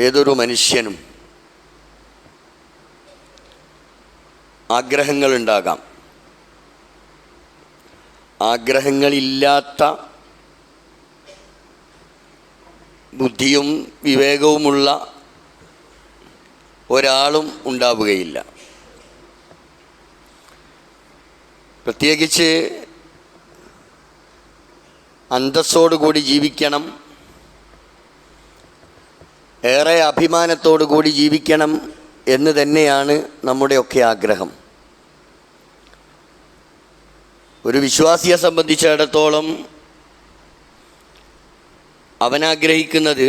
ഏതൊരു മനുഷ്യനും ആഗ്രഹങ്ങളുണ്ടാകാം. ആഗ്രഹങ്ങളില്ലാത്ത ബുദ്ധിയും വിവേകവുമുള്ള ഒരാളും ഉണ്ടാവുകയില്ല. പ്രത്യേകിച്ച് അന്തസ്സോടുകൂടി ജീവിക്കണം, ഏറെ അഭിമാനത്തോടു കൂടി ജീവിക്കണം എന്ന് തന്നെയാണ് നമ്മുടെയൊക്കെ ആഗ്രഹം. ഒരു വിശ്വാസിയെ സംബന്ധിച്ചിടത്തോളം അവനാഗ്രഹിക്കുന്നത്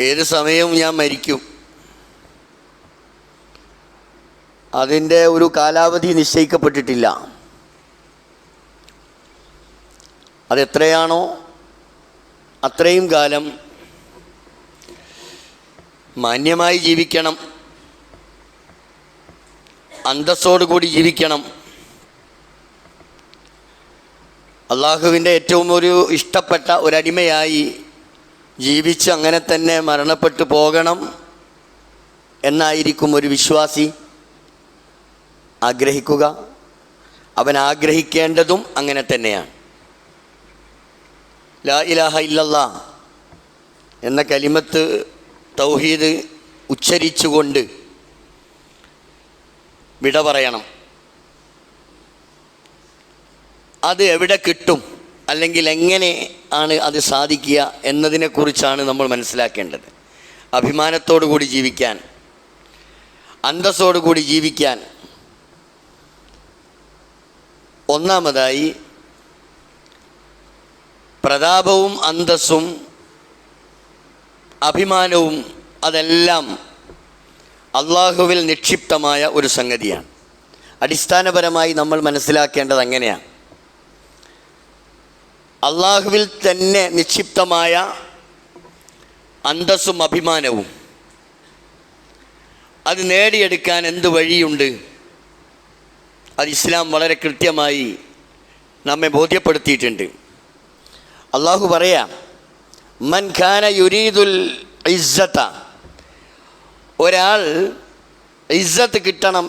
ഏത് സമയവും ഞാൻ മരിക്കും, അതിൻ്റെ ഒരു കാലാവധി നിശ്ചയിക്കപ്പെട്ടിട്ടില്ല. അതെത്രയാണോ അത്രയും കാലം മാന്യമായി ജീവിക്കണം, അന്തസ്സോടുകൂടി ജീവിക്കണം. അള്ളാഹുവിൻ്റെ ഏറ്റവും ഒരു ഇഷ്ടപ്പെട്ട ഒരടിമയായി ജീവിച്ച് അങ്ങനെ തന്നെ മരണപ്പെട്ടു പോകണം എന്നായിരിക്കും ഒരു വിശ്വാസി ആഗ്രഹിക്കുക. അവൻ ആഗ്രഹിക്കേണ്ടതും അങ്ങനെ തന്നെയാണ്. ലാ ഇലാഹ ഇല്ലല്ലാ എന്ന കലിമത്ത് തൗഹീദ് ഉച്ചരിച്ചുകൊണ്ട് വിട പറയണം. അത് എവിടെ കിട്ടും, അല്ലെങ്കിൽ എങ്ങനെ ആണ് അത് സാധിക്കുക എന്നതിനെക്കുറിച്ചാണ് നമ്മൾ മനസ്സിലാക്കേണ്ടത്. അഭിമാനത്തോടു കൂടി ജീവിക്കാൻ, അന്തസ്സോടുകൂടി ജീവിക്കാൻ ഒന്നാമതായി പ്രതാപവും അന്തസ്സും അഭിമാനവും അതെല്ലാം അള്ളാഹുവിൽ നിക്ഷിപ്തമായ ഒരു സംഗതിയാണ്. അടിസ്ഥാനപരമായി നമ്മൾ മനസ്സിലാക്കേണ്ടത് അങ്ങനെയാണ്. അള്ളാഹുവിൽ തന്നെ നിക്ഷിപ്തമായ അന്തസ്സും അഭിമാനവും അത് നേടിയെടുക്കാൻ എന്ത് വഴിയുണ്ട്? അത് ഇസ്ലാം വളരെ കൃത്യമായി നമ്മെ ബോധ്യപ്പെടുത്തിയിട്ടുണ്ട്. അള്ളാഹു പറയാം, മൻ ഖാന യുരീദുൽ ഇസ്സത, ഒരാൾ ഇസ്സത്ത് കിട്ടണം,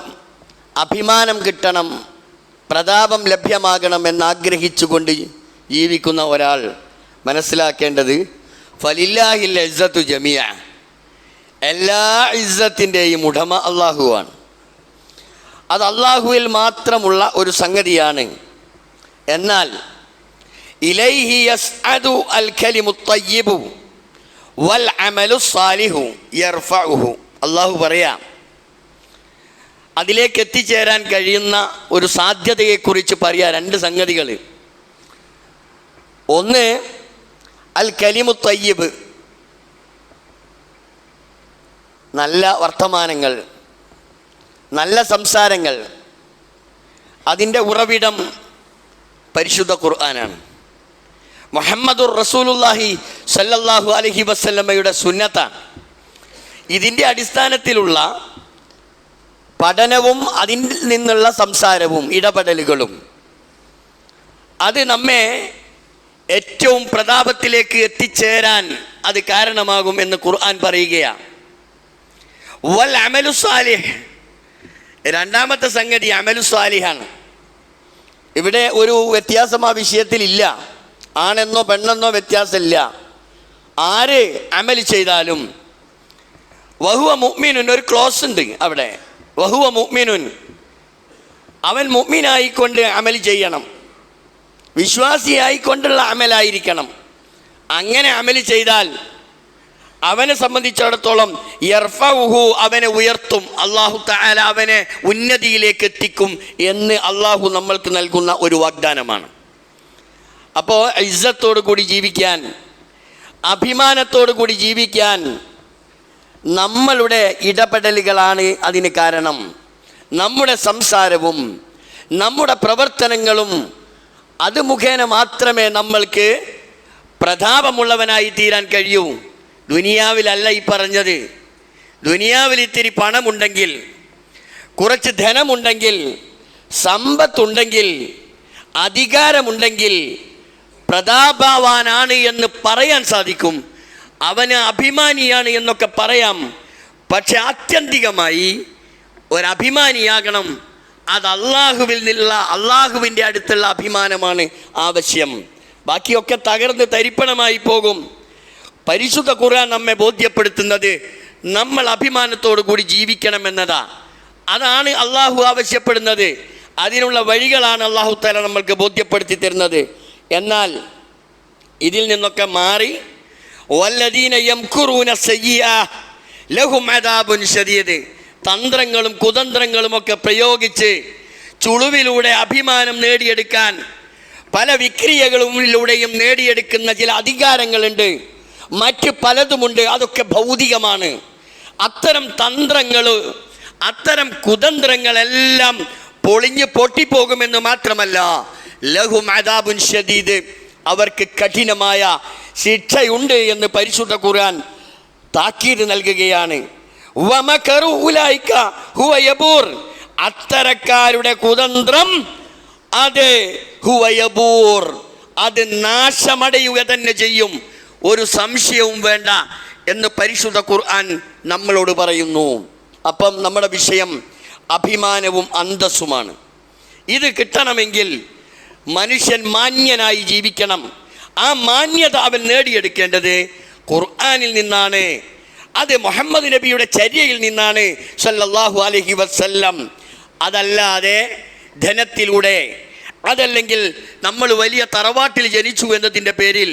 അഭിമാനം കിട്ടണം, പ്രതാപം ലഭ്യമാകണം എന്നാഗ്രഹിച്ചുകൊണ്ട് ജീവിക്കുന്ന ഒരാൾ മനസ്സിലാക്കേണ്ടത് ഫലില്ലാഹിൽ ഇസ്സത്തു ജമിയ, എല്ലാ ഇസ്സത്തിൻ്റെയും ഉടമ അള്ളാഹുവാണ്. അത് അള്ളാഹുവിൽ മാത്രമുള്ള ഒരു സംഗതിയാണ്. എന്നാൽ ഇലൈഹി യസ്അദു അൽ കലിമു ത്വയ്യിബു വൽ അമലു സ്വാലിഹു യർഫഉഹു. അള്ളാഹു പറയാം, അതിലേക്ക് എത്തിച്ചേരാൻ കഴിയുന്ന ഒരു സാധ്യതയെക്കുറിച്ച് പറയാം. രണ്ട് സംഗതികൾ. ഒന്ന് അൽ കലിമു ത്വയ്യിബ്, നല്ല വർത്തമാനങ്ങൾ, നല്ല സംസാരങ്ങൾ. അതിൻ്റെ ഉറവിടം പരിശുദ്ധ ഖുർആനാണ്. മുഹമ്മദുർ റസൂലുള്ളാഹി സല്ലല്ലാഹു അലൈഹി വസല്ലമയുടെ സുന്നത്താണ്. ഇതിൻ്റെ അടിസ്ഥാനത്തിലുള്ള പഠനവും അതിൽ നിന്നുള്ള സംസാരവും ഇടപെടലുകളും അത് നമ്മെ ഏറ്റവും പ്രതാപത്തിലേക്ക് എത്തിച്ചേരാൻ അത് കാരണമാകും എന്ന് ഖുർആൻ പറയുകയാണ്. വൽ അമലു സാലിഹ്, രണ്ടാമത്തെ സംഗതി അമലു സാലിഹാണ്. ഇവിടെ ഒരു വ്യത്യാസം ആ വിഷയത്തിലില്ല. ആണെന്നോ പെണ്ണെന്നോ വ്യത്യാസമില്ല. ആര് അമൽ ചെയ്താലും വഹുവ മുഅ്മിനുൻ, ഒരു ക്ലോസ് ഉണ്ട് അവിടെ. വഹുവ മുഅ്മിനുൻ, അവൻ മുഅ്മിനായിക്കൊണ്ട് അമൽ ചെയ്യണം, വിശ്വാസിയായിക്കൊണ്ടുള്ള അമലായിരിക്കണം. അങ്ങനെ അമൽ ചെയ്താൽ അവനെ സംബന്ധിച്ചിടത്തോളം യർഫഉഹു, അവനെ ഉയർത്തും, അല്ലാഹു തആല അവനെ ഉന്നതിയിലേക്ക് എത്തിക്കും എന്ന് അള്ളാഹു നമ്മൾക്ക് നൽകുന്ന ഒരു വാഗ്ദാനമാണ്. അപ്പോൾ ഇസ്സത്തോടു കൂടി ജീവിക്കാൻ, അഭിമാനത്തോടു കൂടി ജീവിക്കാൻ നമ്മളുടെ ഇടപെടലുകളാണ് അതിന് കാരണം. നമ്മുടെ സംസാരവും നമ്മുടെ പ്രവർത്തനങ്ങളും അത് മുഖേന മാത്രമേ നമ്മൾക്ക് പ്രതാപമുള്ളവനായി തീരാൻ കഴിയൂ. ദുനിയാവിലല്ല ഈ പറഞ്ഞത്. ദുനിയാവിൽ ഇത്തിരി പണമുണ്ടെങ്കിൽ, കുറച്ച് ധനമുണ്ടെങ്കിൽ, സമ്പത്തുണ്ടെങ്കിൽ, അധികാരമുണ്ടെങ്കിൽ പ്രതാപവാനാണ് എന്ന് പറയാൻ സാധിക്കും, അവന് അഭിമാനിയാണ് എന്നൊക്കെ പറയാം. പക്ഷെ ആത്യന്തികമായി ഒരഭിമാനിയാകണം, അത് അള്ളാഹുവിൽ നിന്നുള്ള അള്ളാഹുവിൻ്റെ അടുത്തുള്ള അഭിമാനമാണ് ആവശ്യം. ബാക്കിയൊക്കെ തകർന്ന് തരിപ്പണമായി പോകും. പരിശുദ്ധ ഖുർആൻ നമ്മെ ബോധ്യപ്പെടുത്തുന്നത് നമ്മൾ അഭിമാനത്തോടു കൂടി ജീവിക്കണമെന്നതാ. അതാണ് അള്ളാഹു ആവശ്യപ്പെടുന്നത്. അതിനുള്ള വഴികളാണ് അള്ളാഹു തആല നമ്മൾക്ക് ബോധ്യപ്പെടുത്തി തരുന്നത്. എന്നാൽ ഇതിൽ നിന്നൊക്കെ മാറി വല്ലദീന യംകുറൂന സയ്യിആ ലഹും അദാബുൻ ശദീദ്, തന്ത്രങ്ങളും കുതന്ത്രങ്ങളുമൊക്കെ പ്രയോഗിച്ച് ചുളുവിലൂടെ അഭിമാനം നേടിയെടുക്കാൻ പല വിക്രിയകളിലൂടെയും നേടിയെടുക്കുന്ന ചില അധികാരങ്ങളുണ്ട്, മറ്റ് പലതുമുണ്ട്. അതൊക്കെ ഭൗതികമാണ്. അത്തരം തന്ത്രങ്ങൾ, അത്തരം കുതന്ത്രങ്ങളെല്ലാം പൊളിഞ്ഞ് പൊട്ടിപ്പോകുമെന്ന് മാത്രമല്ല, ലഹും അദാബുൻ ശദീദ്, അവർക്ക് കഠിനമായ ശിക്ഷയുണ്ട് എന്ന് പരിശുദ്ധ ഖുർആൻ താക്കീത് നൽകുകയാണ്. വമകറു ഉലൈക ഹുവ യബൂർ, അത്തരക്കാരുടെ കുതന്ത്രം അത് ഹുവ യബൂർ, അത് നാശമടയുക തന്നെ ചെയ്യും, ഒരു സംശയവും വേണ്ട എന്ന് പരിശുദ്ധ ഖുർആൻ നമ്മളോട് പറയുന്നു. അപ്പം നമ്മുടെ വിഷയം അഭിമാനവും അന്തസ്സുമാണ്. ഇത് കിട്ടണമെങ്കിൽ മനുഷ്യൻ മാന്യനായി ജീവിക്കണം. ആ മാന്യത അവൻ നേടിയെടുക്കേണ്ടത് ഖുർആനിൽ നിന്നാണ്, അത് മുഹമ്മദ് നബിയുടെ ചര്യയിൽ നിന്നാണ് സല്ലല്ലാഹു അലൈഹി വസല്ലം. അതല്ലാതെ ധനത്തിലൂടെ, അതല്ലെങ്കിൽ നമ്മൾ വലിയ തറവാട്ടിൽ ജനിച്ചു എന്നതിൻ്റെ പേരിൽ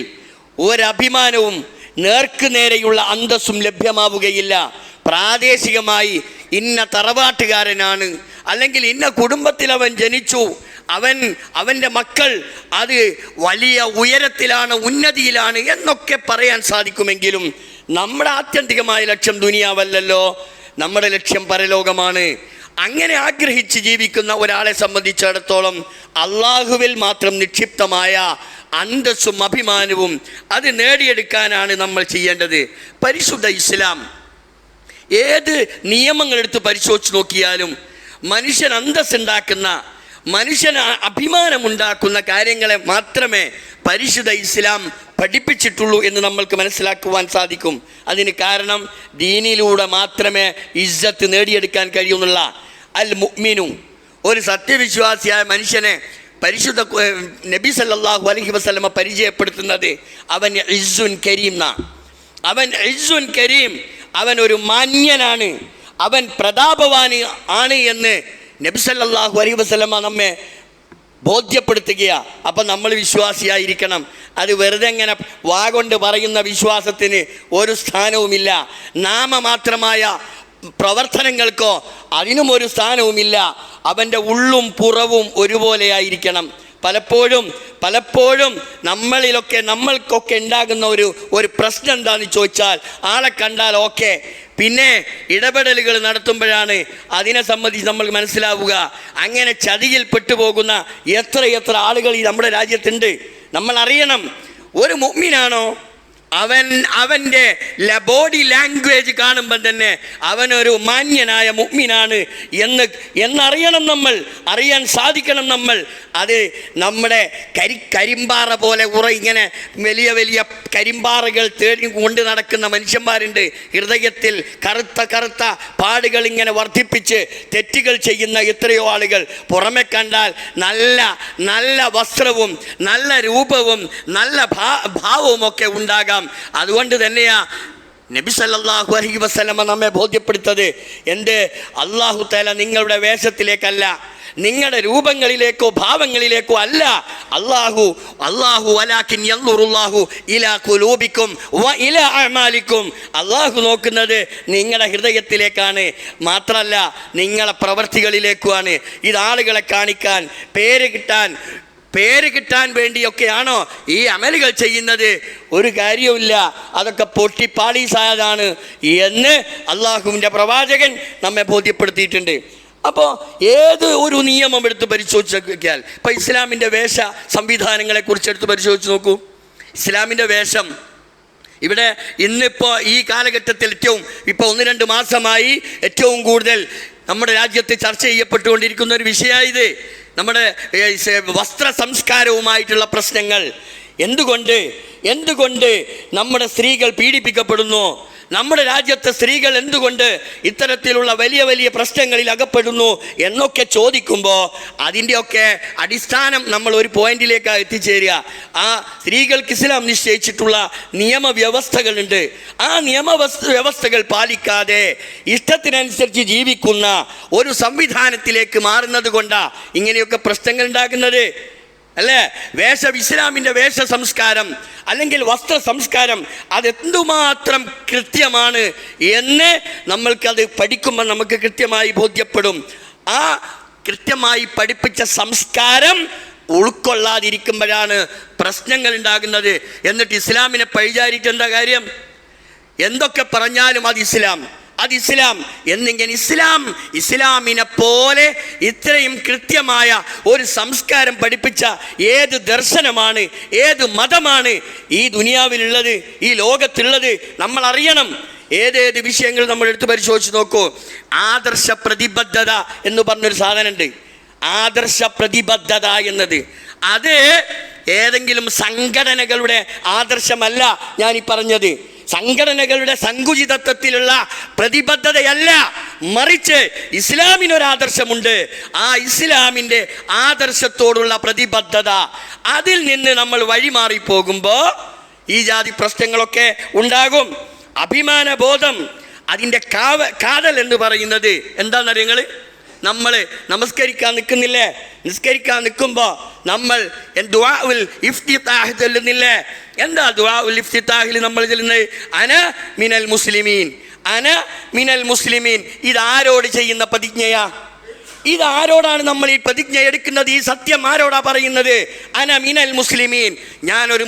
ഒരഭിമാനവും നേർക്കുനേരെയുള്ള അന്തസ്സും ലഭ്യമാവുകയില്ല. പ്രാദേശികമായി ഇന്ന തറവാട്ടുകാരനാണ്, അല്ലെങ്കിൽ ഇന്ന കുടുംബത്തിൽ അവൻ ജനിച്ചു, അവൻ്റെ മക്കൾ അത് വലിയ ഉയരത്തിലാണ്, ഉന്നതിയിലാണ് എന്നൊക്കെ പറയാൻ സാധിക്കുമെങ്കിലും നമ്മുടെ ആത്യന്തികമായ ലക്ഷ്യം ദുനിയാവല്ലല്ലോ, നമ്മുടെ ലക്ഷ്യം പരലോകമാണ്. അങ്ങനെ ആഗ്രഹിച്ച് ജീവിക്കുന്ന ഒരാളെ സംബന്ധിച്ചിടത്തോളം അള്ളാഹുവിൽ മാത്രം നിക്ഷിപ്തമായ അന്തസ്സും അഭിമാനവും അത് നേടിയെടുക്കാനാണ് നമ്മൾ ചെയ്യേണ്ടത്. പരിശുദ്ധ ഇസ്ലാം ഏത് നിയമങ്ങളെടുത്ത് പരിശോധിച്ച് നോക്കിയാലും മനുഷ്യൻ അന്തസ്സുണ്ടാക്കുന്ന, മനുഷ്യന് അഭിമാനമുണ്ടാക്കുന്ന കാര്യങ്ങളെ മാത്രമേ പരിശുദ്ധ ഇസ്ലാം പഠിപ്പിച്ചിട്ടുള്ളൂ എന്ന് നമ്മൾക്ക് മനസ്സിലാക്കുവാൻ സാധിക്കും. അതിന് കാരണം ദീനിലൂടെ മാത്രമേ ഇസ്സത്ത് നേടിയെടുക്കാൻ കഴിയുന്നുള്ള. അൽ മുഅ്മിനു, ഒരു സത്യവിശ്വാസിയായ മനുഷ്യനെ പരിശുദ്ധ നബി സല്ലല്ലാഹു അലൈഹി വസല്ലമ പരിചയപ്പെടുത്തുന്നത് അവൻ ഇസ്സുൻ കരീം എന്നാ. അവൻ ഇസ്സുൻ കരീം, അവൻ ഒരു മാന്യനാണ്, അവൻ പ്രതാപവാൻ ആണ് എന്ന് നബി സല്ലല്ലാഹു അലൈഹി വസല്ലമ നമ്മെ ബോധ്യപ്പെടുത്തുകയാണ്. അപ്പം നമ്മൾ വിശ്വാസിയായിരിക്കണം. അത് വെറുതെ ഇങ്ങനെ വാഗൊണ്ട് പറയുന്ന വിശ്വാസത്തിന് ഒരു സ്ഥാനവുമില്ല. നാമമാത്രമായ പ്രവർത്തനങ്ങൾക്കോ അതിനും ഒരു സ്ഥാനവുമില്ല. അവൻ്റെ ഉള്ളും പുറവും ഒരുപോലെയായിരിക്കണം. പലപ്പോഴും നമ്മൾക്കൊക്കെ ഉണ്ടാകുന്ന ഒരു പ്രശ്നം എന്താണെന്ന് ചോദിച്ചാൽ, ആളെ കണ്ടാൽ ഓക്കെ, പിന്നെ ഇടപെടലുകൾ നടത്തുമ്പോഴാണ് അതിനെ സംബന്ധിച്ച് നമ്മൾ മനസ്സിലാവുക. അങ്ങനെ ചതിയിൽ പെട്ടുപോകുന്ന എത്ര ആളുകൾ ഈ നമ്മുടെ രാജ്യത്തുണ്ട്. നമ്മൾ അറിയണം, ഒരു മുഅ്മിനാണോ അവൻ്റെ ബോഡി ലാംഗ്വേജ് കാണുമ്പം തന്നെ അവനൊരു മാന്യനായ മുഅ്മിനാണ് എന്നറിയണം. അറിയാൻ സാധിക്കണം. അത് നമ്മുടെ കരിമ്പാറ പോലെ ഇങ്ങനെ വലിയ കരിമ്പാറകൾ തേടി കൊണ്ട് നടക്കുന്ന മനുഷ്യന്മാരുണ്ട്. ഹൃദയത്തിൽ കറുത്ത പാടുകൾ ഇങ്ങനെ വർദ്ധിപ്പിച്ച് തെറ്റുകൾ ചെയ്യുന്ന എത്രയോ ആളുകൾ. പുറമെ കണ്ടാൽ നല്ല വസ്ത്രവും നല്ല രൂപവും നല്ല ഭാവവും ഒക്കെ ഉണ്ടാകാം. അതുകൊണ്ട് തന്നെയാ നബി സല്ലല്ലാഹു അലൈഹി വസല്ലമ നമ്മെ ബോധ്യപ്പെടുത്തത്, എൻ്റെ അല്ലാഹു തആല നിങ്ങളുടെ വേഷത്തിലേക്കല്ല, നിങ്ങളുടെ രൂപങ്ങളിലേക്കോ ഭാവങ്ങളിലേക്കോ അല്ല. അല്ലാഹു വലാകിൻ യൻദുറുല്ലാഹു ഇലാ ഖുലൂബിക്കും വ ഇലാ അഅമാലിക്കും. അല്ലാഹു നോക്കുന്നത് നിങ്ങളുടെ ഹൃദയത്തിലേക്കാണ്, മാത്രമല്ല നിങ്ങളുടെ പ്രവൃത്തികളിലേക്കുമാണ്. ഇത് ആളുകളെ കാണിക്കാൻ, പേര് കിട്ടാൻ വേണ്ടിയൊക്കെയാണോ ഈ അമലുകൾ ചെയ്യുന്നത്? ഒരു കാര്യവുമില്ല, അതൊക്കെ പൊട്ടിപ്പാളീസായതാണ് എന്ന് അള്ളാഹുവിൻ്റെ പ്രവാചകൻ നമ്മെ ബോധ്യപ്പെടുത്തിയിട്ടുണ്ട്. അപ്പോൾ ഏത് ഒരു നിയമം എടുത്ത് പരിശോധിച്ച് നോക്കിയാൽ, ഇപ്പോൾ ഇസ്ലാമിൻ്റെ വേഷ സംവിധാനങ്ങളെക്കുറിച്ച് എടുത്ത് പരിശോധിച്ച് നോക്കൂ. ഇസ്ലാമിൻ്റെ വേഷം ഇവിടെ ഇന്നിപ്പോൾ ഈ കാലഘട്ടത്തിൽ ഇപ്പോൾ 1-2 മാസമായി ഏറ്റവും കൂടുതൽ നമ്മുടെ രാജ്യത്ത് ചർച്ച ചെയ്യപ്പെട്ടുകൊണ്ടിരിക്കുന്ന ഒരു വിഷയമായത് നമ്മുടെ വസ്ത്ര സംസ്കാരവുമായിട്ടുള്ള പ്രശ്നങ്ങൾ. എന്തുകൊണ്ട് നമ്മുടെ സ്ത്രീകൾ പീഡിപ്പിക്കപ്പെടുന്നു? നമ്മുടെ രാജ്യത്തെ സ്ത്രീകൾ എന്തുകൊണ്ട് ഇത്തരത്തിലുള്ള വലിയ വലിയ പ്രശ്നങ്ങളിൽ അകപ്പെടുന്നു എന്നൊക്കെ ചോദിക്കുമ്പോൾ അതിൻ്റെയൊക്കെ അടിസ്ഥാനം നമ്മൾ ഒരു പോയിന്റിലേക്കാണ് എത്തിച്ചേരുക. ആ സ്ത്രീകൾക്ക് ഇസ്ലാം നിശ്ചയിച്ചിട്ടുള്ള നിയമവ്യവസ്ഥകളുണ്ട്. ആ നിയമവ്യവസ്ഥകൾ പാലിക്കാതെ ഇഷ്ടത്തിനനുസരിച്ച് ജീവിക്കുന്ന ഒരു സംവിധാനത്തിലേക്ക് മാറുന്നത് കൊണ്ടാണ് ഇങ്ങനെയൊക്കെ പ്രശ്നങ്ങൾ ഉണ്ടാകുന്നത്, അല്ലേ? ഇസ്ലാമിൻ്റെ വേഷ സംസ്കാരം അല്ലെങ്കിൽ വസ്ത്ര സംസ്കാരം അതെന്തുമാത്രം കൃത്യമാണ് എന്ന് നമ്മൾക്കത് പഠിക്കുമ്പോൾ നമുക്ക് കൃത്യമായി ബോധ്യപ്പെടും. ആ കൃത്യമായി പഠിപ്പിച്ച സംസ്കാരം ഉൾക്കൊള്ളാതിരിക്കുമ്പോഴാണ് പ്രശ്നങ്ങൾ ഉണ്ടാകുന്നത്. എന്നിട്ട് ഇസ്ലാമിനെ പഴിചാരിയിട്ട് എന്താ കാര്യം? എന്തൊക്കെ പറഞ്ഞാലും അത് ഇസ്ലാം എന്നിങ്ങനെ ഇസ്ലാമിനെ പോലെ ഇത്രയും കൃത്യമായ ഒരു സംസ്കാരം പഠിപ്പിച്ച ഏത് ദർശനമാണ്, ഏത് മതമാണ് ഈ ദുനിയാവിലുള്ളത്, ഈ ലോകത്തുള്ളത്? നമ്മൾ അറിയണം. ഏതേത് വിഷയങ്ങൾ നമ്മൾ എടുത്ത് പരിശോധിച്ച് നോക്കൂ. ആദർശ പ്രതിബദ്ധത എന്ന് പറഞ്ഞൊരു സാധനമുണ്ട്. ആദർശ പ്രതിബദ്ധത എന്നത് അത് ഏതെങ്കിലും സംഘടനകളുടെ ആദർശമല്ല ഞാൻ ഈ പറഞ്ഞത്. സംഘടനകളുടെ സങ്കുചിതത്വത്തിലുള്ള പ്രതിബദ്ധതയല്ല, മറിച്ച് ഇസ്ലാമിനൊരാദർശമുണ്ട്. ആ ഇസ്ലാമിൻ്റെ ആദർശത്തോടുള്ള പ്രതിബദ്ധത, അതിൽ നിന്ന് നമ്മൾ വഴിമാറിപ്പോകുമ്പോൾ ഈ ജാതി പ്രശ്നങ്ങളൊക്കെ ഉണ്ടാകും. അഭിമാനബോധം, അതിൻ്റെ കാതൽ എന്ന് പറയുന്നത് എന്താണെന്നറിയങ്ങൾ? നമ്മൾ നമസ്കരിക്കാൻ നിൽക്കുമ്പോൾ നമ്മൾ ദുആഉൽ ഇഫ്തിതാഹ് ചൊല്ലുന്നില്ലേ? എന്താ ദുആഉൽ ഇഫ്തിതാഹിൽ നമ്മൾ ചൊല്ലുന്നത്? അന മിനൽ മുസ്ലിമീൻ. ഇതാരോട് ചെയ്യുന്ന പ്രതിജ്ഞയാ? ഇതാരോടാണ് നമ്മൾ ഈ പ്രതിജ്ഞ എടുക്കുന്നത്? ഈ സത്യം ആരോടാ പറയുന്നത്? അന മിനൽ മുസ്ലിമീൻ, ഞാനൊരു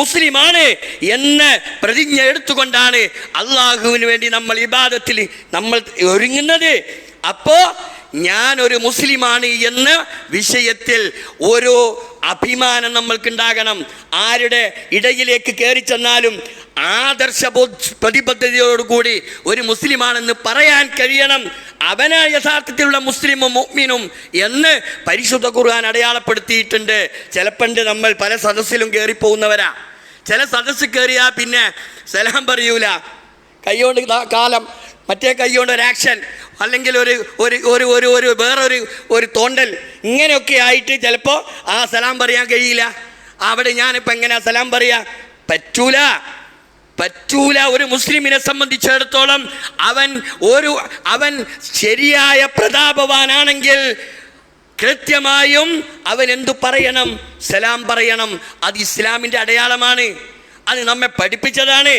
മുസ്ലിമാണ് എന്ന് പ്രതിജ്ഞ എടുത്തുകൊണ്ടാണ് അള്ളാഹുവിന് വേണ്ടി നമ്മൾ ഇബാദത്തിൽ നമ്മൾ ഒരുങ്ങുന്നത്. അപ്പോൾ ഞാനൊരു മുസ്ലിമാണ് എന്ന വിഷയത്തിൽ ഒരു അഭിമാനം നമ്മൾക്കുണ്ടാകണം. ആരുടെ ഇടയിലേക്ക് കയറി ചെന്നാലും ആദർശ പ്രതിബദ്ധതയോടുകൂടി ഒരു മുസ്ലിമാണെന്ന് പറയാൻ കഴിയണം. അവനാ യഥാർത്ഥത്തിലുള്ള മുസ്ലിമും മുഅ്മിനും എന്ന് പരിശുദ്ധ ഖുർആൻ അടയാളപ്പെടുത്തിയിട്ടുണ്ട്. ചിലപ്പണ്ട് നമ്മൾ പല സദസ്സിലും കയറിപ്പോകുന്നവരാ. ചില സദസ്സ് കയറിയാൽ പിന്നെ സലാം പറയൂല, കൈകൊണ്ട് കാലം, മറ്റേ കൈകൊണ്ട് ഒരു ആക്ഷൻ, അല്ലെങ്കിൽ ഒരു വേറൊരു തോണ്ടൽ, ഇങ്ങനെയൊക്കെ ആയിട്ട് ചിലപ്പോൾ ആ സലാം പറയാൻ കഴിയില്ല. അവിടെ ഞാനിപ്പോൾ എങ്ങനെയാ സലാം പറയാ? പറ്റൂല. ഒരു മുസ്ലിമിനെ സംബന്ധിച്ചിടത്തോളം അവൻ ശരിയായ പ്രതാപവാനാണെങ്കിൽ കൃത്യമായും അവൻ എന്തു പറയണം? സലാം പറയണം. അത് ഇസ്ലാമിൻ്റെ അടയാളമാണ്. അത് നമ്മെ പഠിപ്പിച്ചതാണ്.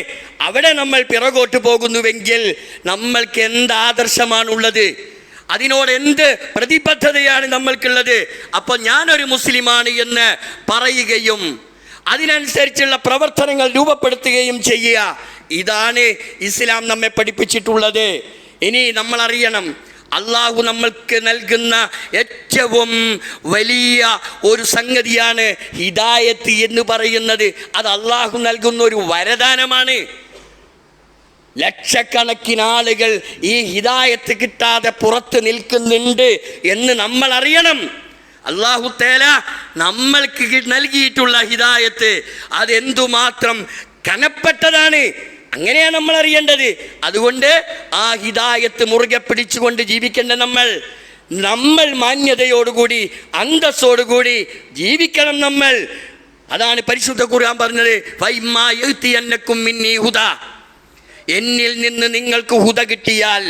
അവിടെ നമ്മൾ പിറകോട്ട് പോകുന്നുവെങ്കിൽ നമ്മൾക്ക് എന്ത് ആദർശമാണുള്ളത്? അതിനോട് എന്ത് പ്രതിബദ്ധതയാണ് നമ്മൾക്കുള്ളത്? അപ്പോൾ ഞാനൊരു മുസ്ലിമാണ് എന്ന് പറയുകയും അതിനനുസരിച്ചുള്ള പ്രവർത്തനങ്ങൾ രൂപപ്പെടുത്തുകയും ചെയ്യുക, ഇതാണ് ഇസ്ലാം നമ്മെ പഠിപ്പിച്ചിട്ടുള്ളത്. ഇനി നമ്മൾ അറിയണം, അള്ളാഹു നമ്മൾക്ക് നൽകുന്ന ഏറ്റവും വലിയ ഒരു സംഗതിയാണ് ഹിദായത്ത് എന്ന് പറയുന്നത്. അത് അള്ളാഹു നൽകുന്ന ഒരു വരദാനമാണ്. ലക്ഷക്കണക്കിന് ആളുകൾ ഈ ഹിദായത്ത് കിട്ടാതെ പുറത്ത് നിൽക്കുന്നുണ്ട് എന്ന് നമ്മൾ അറിയണം. അല്ലാഹു തആല നമ്മൾക്ക് നൽകിയിട്ടുള്ള ഹിദായത്ത് അതെന്തുമാത്രം കനപ്പെട്ടതാണ്, അങ്ങനെയാണ് നമ്മൾ അറിയേണ്ടത്. അതുകൊണ്ട് ആ ഹിദായത്ത് മുറുകെ പിടിച്ചുകൊണ്ട് ജീവിക്കേണ്ട നമ്മൾ മാന്യതയോടുകൂടി അന്തസ്സോടുകൂടി ജീവിക്കണം നമ്മൾ. അതാണ് പരിശുദ്ധ ഖുർആൻ പറഞ്ഞത്, ഫൈമാ യഅ്തിയന്നകും മിന്നീ ഹുദാ, എന്നിൽ നിന്ന് നിങ്ങൾക്ക് ഹുദ കിട്ടിയാൽ,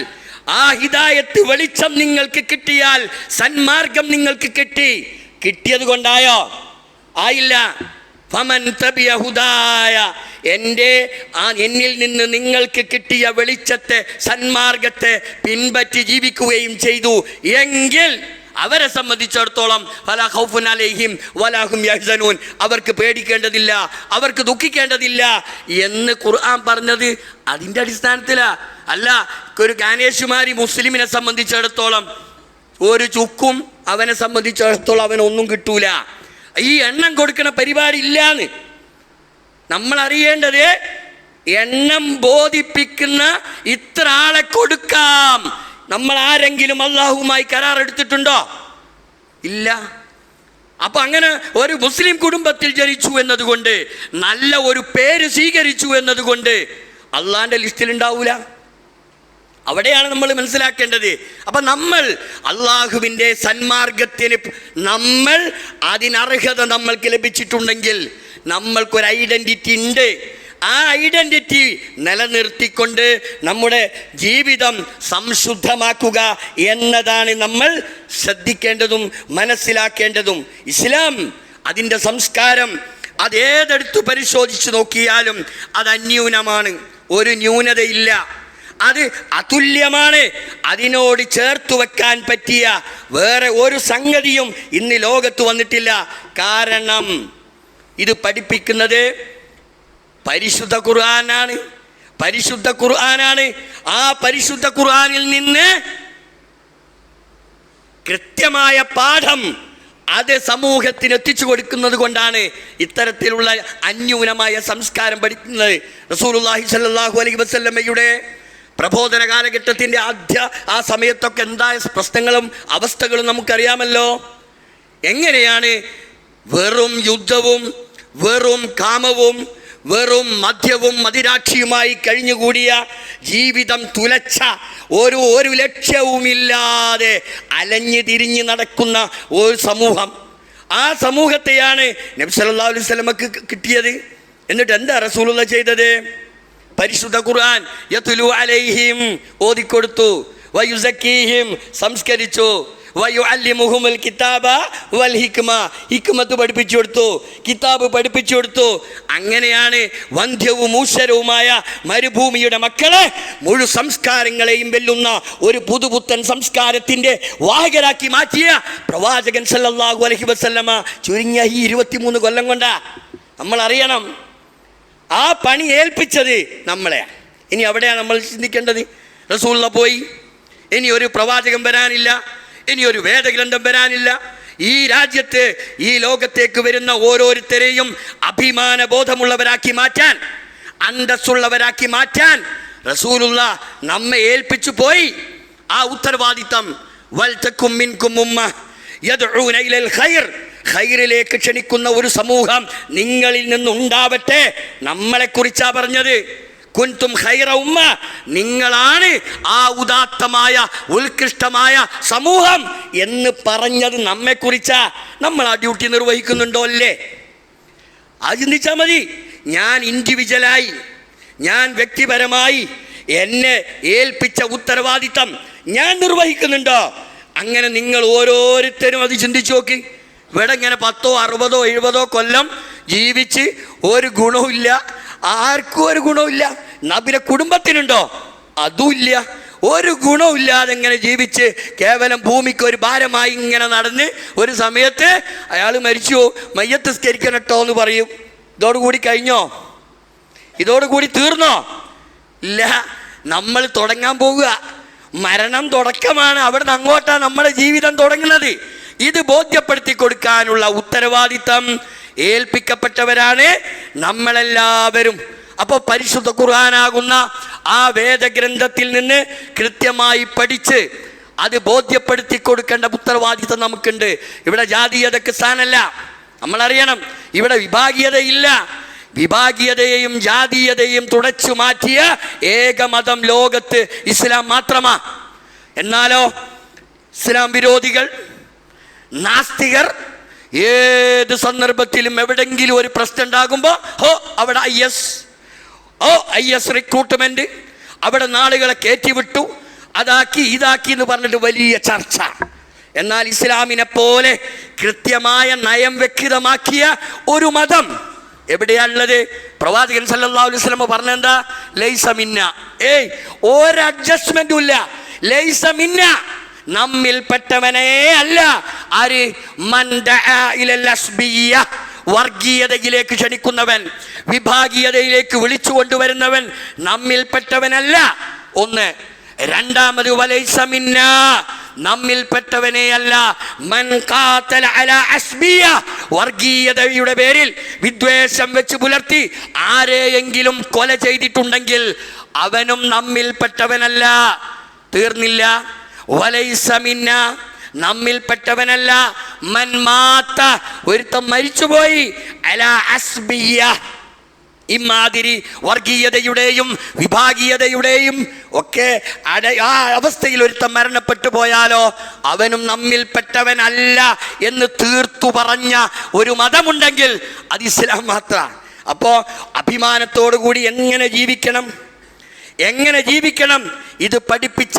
ആ ഹിദായത്ത് വെളിച്ചം നിങ്ങൾക്ക് കിട്ടിയാൽ, സന്മാർഗം നിങ്ങൾക്ക് കിട്ടിയത് കൊണ്ടായോ? ആയില്ല. ഫമൻ തബിയ ഹുദായ, എന്നിൽ നിന്ന് നിങ്ങൾക്ക് കിട്ടിയ വെളിച്ചത്തെ, സന്മാർഗത്തെ പിൻപറ്റി ജീവിക്കുകയും ചെയ്തു എങ്കിൽ അവരെ സംബന്ധിച്ചിടത്തോളം ഫലാ ഖൗഫുൻ അലൈഹിം വലാ ഹും യഹ്സനൂൻ, അവർക്ക് പേടിക്കേണ്ടതില്ല, അവർക്ക് ദുഃഖിക്കേണ്ടതില്ല എന്ന് ഖുർആൻ പറഞ്ഞത് അതിൻ്റെ അടിസ്ഥാനത്തിലാണ്. അല്ല, ഒരു ഗാനേഷുമാരി മുസ്ലിമിനെ സംബന്ധിച്ചിടത്തോളം ഒരു ചുക്കും അവനെ സംബന്ധിച്ചിടത്തോളം അവനൊന്നും കിട്ടൂല. ഈ എണ്ണം കൊടുക്കുന്ന പരിപാടി ഇല്ലാന്ന് നമ്മൾ അറിയേണ്ടത്. എണ്ണം ബോധിപ്പിക്കുന്ന ഇത്ര ആളെ കൊടുക്കാം. നമ്മൾ ആരെങ്കിലും അള്ളാഹുമായി കരാർ എടുത്തിട്ടുണ്ടോ? ഇല്ല. അപ്പൊ അങ്ങനെ ഒരു മുസ്ലിം കുടുംബത്തിൽ ജനിച്ചു എന്നതുകൊണ്ട്, നല്ല ഒരു പേര് സ്വീകരിച്ചു എന്നതുകൊണ്ട് അള്ളാന്റെ ലിസ്റ്റിൽ ഉണ്ടാവൂല. അവിടെയാണ് നമ്മൾ മനസ്സിലാക്കേണ്ടത്. അപ്പൊ നമ്മൾ അള്ളാഹുവിൻ്റെ സന്മാർഗത്തിന് നമ്മൾ അതിനർഹത നമ്മൾക്ക് ലഭിച്ചിട്ടുണ്ടെങ്കിൽ നമ്മൾക്കൊരു ഐഡന്റിറ്റി ഉണ്ട്. ആ ഐഡന്റിറ്റി നിലനിർത്തിക്കൊണ്ട് നമ്മുടെ ജീവിതം സംശുദ്ധമാക്കുക എന്നതാണ് നമ്മൾ ശ്രദ്ധിക്കേണ്ടതും മനസ്സിലാക്കേണ്ടതും. ഇസ്ലാം അതിൻ്റെ സംസ്കാരം അതേതെടുത്ത് പരിശോധിച്ച് നോക്കിയാലും അത് അന്യൂനമാണ്, ഒരു ന്യൂനതയില്ല, അത് അതുല്യമാണ്. അതിനോട് ചേർത്ത് വെക്കാൻ പറ്റിയ വേറെ ഒരു സംഗതിയും ഇന്ന് ലോകത്ത് വന്നിട്ടില്ല. കാരണം ഇത് പഠിപ്പിക്കുന്നത് പരിശുദ്ധ ഖുർആനാണ്. പരിശുദ്ധ ഖുർആനാണ്. ആ പരിശുദ്ധ ഖുർആനിൽ നിന്ന് കൃത്യമായ പാഠം അത് സമൂഹത്തിന് എത്തിച്ചു കൊടുക്കുന്നത് കൊണ്ടാണ് ഇത്തരത്തിലുള്ള അന്യൂനമായ സംസ്കാരം പഠിക്കുന്നത്. റസൂലുള്ളാഹി സ്വല്ലല്ലാഹു അലൈഹി വസല്ലമയുടെ പ്രബോധന കാലഘട്ടത്തിൻ്റെ ആ സമയത്തൊക്കെ എന്തായ പ്രശ്നങ്ങളും അവസ്ഥകളും നമുക്കറിയാമല്ലോ. എങ്ങനെയാണ് വെറും യുദ്ധവും വെറും കാമവും വെറും മദ്യവും മദിരാക്ഷിയുമായി കഴിഞ്ഞുകൂടിയ ജീവിതം തുലച്ച ഒരു ലക്ഷ്യവുമില്ലാതെ അലഞ്ഞു തിരിഞ്ഞ് നടക്കുന്ന ഒരു സമൂഹം. ആ സമൂഹത്തെയാണ് നബി സല്ലല്ലാഹു അലൈഹി വസല്ലമക്ക് കിട്ടിയത്. എന്നിട്ട് എന്താ റസൂലുള്ളാഹി ചെയ്തത്? പരിശുദ്ധ ഖുർആൻ യത്ലു അലൈഹിം ഓതിക്കൊടുത്തു, വയുസക്കീഹിം സംസ്കരിച്ചു, വയുഅല്ലിമുഹുൽ കിതാബ വൽ ഹിക്മ ഹിക്മത്ത് പഠിപ്പിച്ചു കൊടുത്തു, കിതാബ് പഠിപ്പിച്ചു കൊടുത്തു. അങ്ങനെയാണ് വന്ധ്യവും ഊഷരവുമായ മരുഭൂമിയുടെ മക്കളെ മുഴു സംസ്കാരങ്ങളെയും വെല്ലുന്ന ഒരു പുതുപുത്തൻ സംസ്കാരത്തിൻ്റെ വാഹകരാക്കി മാറ്റിയ പ്രവാചകൻ സല്ലല്ലാഹു അലൈഹി വസല്ലമ ചുരുങ്ങിയ ഈ 23 കൊല്ലം കൊണ്ടാ. നമ്മൾ അറിയണം, ആ പണി ഏൽപ്പിച്ചത് നമ്മളെ. ഇനി അവിടെയാണ് നമ്മൾ ചിന്തിക്കേണ്ടത്. റസൂലുള്ളാഹി പോയി, ഇനി ഒരു പ്രവാചകൻ വരാനില്ല, ഇനി ഒരു വേദഗ്രന്ഥം വരാനില്ല. ഈ രാജ്യത്ത് ഈ ലോകത്തേക്ക് വരുന്ന ഓരോരുത്തരെയും അഭിമാന ബോധമുള്ളവരാക്കി മാറ്റാൻ, അന്തസ്സുള്ളവരാക്കി മാറ്റാൻ റസൂലുള്ളാഹി നമ്മെ ഏൽപ്പിച്ചു പോയി. ആ ഉത്തരവാദിത്തം വൽതകും മിൻകും ഉമ്മ യദ്ഊന ഇലൽ ഖൈർ, ഖൈറിലേക്ക് ക്ഷണിക്കുന്ന ഒരു സമൂഹം നിങ്ങളിൽ നിന്നുണ്ടാവട്ടെ. നമ്മളെക്കുറിച്ചാ പറഞ്ഞത്. കുൻതും ഖൈറ ഉമ്മ, നിങ്ങളാണ് ആ ഉദാത്തമായ ഉത്കൃഷ്ടമായ സമൂഹം എന്ന് പറഞ്ഞത് നമ്മെക്കുറിച്ചാ. നമ്മൾ ആ ഡ്യൂട്ടി നിർവഹിക്കുന്നുണ്ടോ അല്ലേ? അത് ചിന്തിച്ചാൽ മതി. ഞാൻ ഇൻഡിവിജ്വലായി, ഞാൻ വ്യക്തിപരമായി എന്നെ ഏൽപ്പിച്ച ഉത്തരവാദിത്തം ഞാൻ നിർവഹിക്കുന്നുണ്ടോ? അങ്ങനെ നിങ്ങൾ ഓരോരുത്തരും അത് ചിന്തിച്ചു നോക്കി. ഇവിടെ ഇങ്ങനെ 10, 60, 70 കൊല്ലം ജീവിച്ച് ഒരു ഗുണവുമില്ല, ആർക്കും ഒരു ഗുണമില്ല. നബിയുടെ കുടുംബത്തിനുണ്ടോ? അതുമില്ല. ഒരു ഗുണമില്ലാതെ ഇങ്ങനെ ജീവിച്ച് കേവലം ഭൂമിക്ക് ഒരു ഭാരമായി ഇങ്ങനെ നടന്ന് ഒരു സമയത്ത് അയാൾ മരിച്ചു, മയ്യത്ത് സ്കരിക്കണം കേട്ടോ എന്ന് പറയും. ഇതോടുകൂടി കഴിഞ്ഞോ? ഇതോടുകൂടി തീർന്നോ? ഇല്ല. നമ്മൾ തുടങ്ങാൻ പോകുക. മരണം തുടക്കമാണ്. അവിടെ നിന്ന് അങ്ങോട്ടാണ് നമ്മുടെ ജീവിതം തുടങ്ങുന്നത്. ഇത് ബോധ്യപ്പെടുത്തി കൊടുക്കാനുള്ള ഉത്തരവാദിത്തം ഏൽപ്പിക്കപ്പെട്ടവരാണ് നമ്മളെല്ലാവരും. അപ്പോൾ പരിശുദ്ധ ഖുർആനാകുന്ന ആ വേദഗ്രന്ഥത്തിൽ നിന്ന് കൃത്യമായി പഠിച്ച് അത് ബോധ്യപ്പെടുത്തി കൊടുക്കേണ്ട ഉത്തരവാദിത്തം നമുക്കുണ്ട്. ഇവിടെ ജാതീയതയ്ക്ക് സ്ഥാനമല്ല. നമ്മളറിയണം, ഇവിടെ വിഭാഗീയതയില്ല. വിഭാഗീയതയെയും ജാതീയതയെയും തുടച്ചു മാറ്റിയ ഏക മതം ലോകത്ത് ഇസ്ലാം മാത്രമാ. എന്നാലോ ഇസ്ലാം വിരോധികൾ, നാസ്തികർ ഏത് സന്ദർഭത്തിലും എവിടെങ്കിലും ഒരു പ്രശ്നം ഉണ്ടാകുമ്പോൾ അവിടെ IS റിക്രൂട്ട്മെന്റ്, അവിടെ നാളുകളെ കയറ്റിവിട്ടു, അതാക്കി ഇതാക്കി എന്ന് പറഞ്ഞിട്ട് വലിയ ചർച്ച. എന്നാൽ ഇസ്ലാമിനെ പോലെ കൃത്യമായ നയം വ്യക്തമാക്കിയ ഒരു മതം എവിടെയാണുള്ളത്? പ്രവാചകൻ സല്ലല്ലാഹു അലൈഹി വസല്ലം പറഞ്ഞെന്താ? ലൈസ മിന്ന. ഒരു അഡ്ജസ്റ്റ്മെന്റും ഇല്ല. ലൈസ മിന്ന, നമ്മിൽപ്പെട്ടവനേ അല്ല. ആര്? മൻ ദഅ ഇലൽ അസ്ബിയ്യ, വർഗീയതയിലേക്ക് ക്ഷണിക്കുന്നവൻ, വിഭാഗീയതയിലേക്ക് വിളിച്ചു കൊണ്ടുവരുന്നവൻ നമ്മിൽപ്പെട്ടവനല്ല. ഒന്ന്. രണ്ടാമത് വലൈസ മിന്ന, നമ്മിൽപ്പെട്ടവനേ അല്ല മൻ ഖാതല അലാ അസ്ബിയ്യ, വർഗീയതയുടെ പേരിൽ വിദ്വേഷം വെച്ച് പുലർത്തി ആരെയെങ്കിലും കൊല ചെയ്തിട്ടുണ്ടെങ്കിൽ അവനും നമ്മിൽപ്പെട്ടവനല്ല. തീർന്നില്ല. വലൈസ മിന്ന, നമ്മിൽപ്പെട്ടവനല്ല. മൻ മാത്ത, ഒരുത്തൻ മരിച്ചുപോയി, അലാ അസ്ബിയ്യ, ഇമാതിരി വർഗീയതയുടെയും വിഭാഗീയതയുടെയും ഒക്കെ ആ അവസ്ഥയിൽ ഒരുത്തൻ മരണപ്പെട്ടു പോയാലോ അവനും നമ്മിൽപ്പെട്ടവനല്ല എന്ന് തീർത്തു പറഞ്ഞ ഒരു മതമുണ്ടെങ്കിൽ അത് ഇസ്ലാം മാത്രമാണ്. അപ്പോൾ അഭിമാനത്തോടു കൂടി എങ്ങനെ ജീവിക്കണം ഇത് പഠിപ്പിച്ച